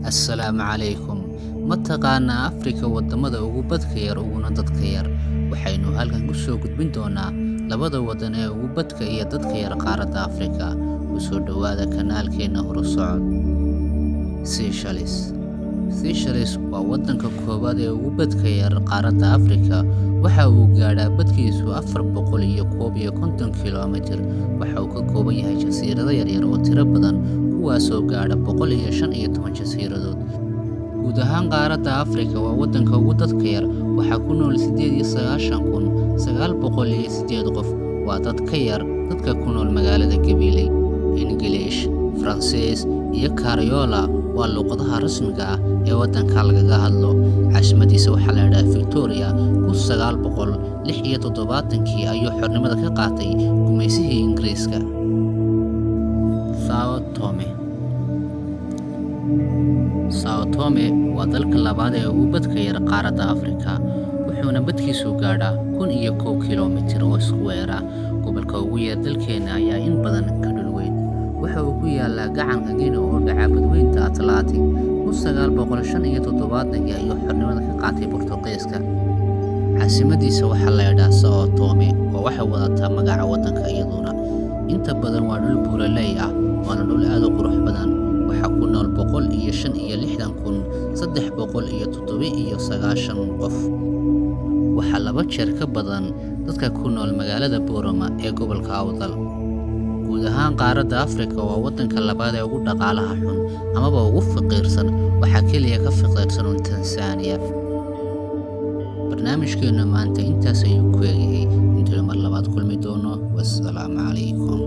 Assalaamu calaykum. Ma taqaanaa Afrika wadamada ugu badka yar uguna dadka yar? Waxaynu halkan ku soo gudbin doonaa labada wadan ee ugu badka iyo dadka yar qaaradda Afrika. Ku soo dhawaada kanaalkeena Horusocod. Seychelles. Seychelles waa wadanka koowaad ee ugu badka yar qaaradda Afrika. Waxa uu gaadhaa badkiisu 451 kiiloomitir. Waxa uu ka kooban yahay jasiirado yaryar oo tiro badan, kuwaasoo gaadha 115 jasiiradood. Guud ahaan qaaradda Afrika waa wadanka ugu dadka yar. Waxaa ku nool 89,908 qof. Waa dad ka yar dadka ku nool magaalada Gabiley. English, Faransiis iyo Karyola waa luqadaha rasmiga ah ee wadanka lagaga hadlo. Caasimadiisa waxaa la yidhaahdaa Victoria. 1976 ayuu xornimada ka qaatay gumaysigii Ingiriiska. Sao Tome. Sao Tome waa dalka labaad ee ugu badka yar qaaradda Afrika, wuxuuna badkiisu gaadhaa 1,001 kiiloomitir oo iskuweer ah. Gobolka ugu yar dalkeena ayaa in badan ka dhul weyn. Waxa uu ku yaalaa gacanka Guinea oo dhaca badweynta Atlantic. 1975 ayuu xornimada ka qaatay Boortaqiiska. Caasimadiisa waxaa la yidhaahdaa Sao Tome, oo waxay wadataa magaca wadanka iyaduna. Inta badan waa dhul buuraley ah, waana dhul aad u qurux badan. Waxaa ku nool 165,397 qof. Waxaa 2 jeer ka badan dadka ku nool magaalada Boorama ee gobolka Awdal. Guud ahaan qaaradda Afrika waa wadanka labaad ee ugu dhaqaalaha xun amaba ugu faqiirsan. Waxaa kaliya ka faqiirsan Tansaaniya. barnaamijkeena maanta intaas ayuu ku eegayay. Inta mar labaad kulmi doono. Wassalaamu calaykum.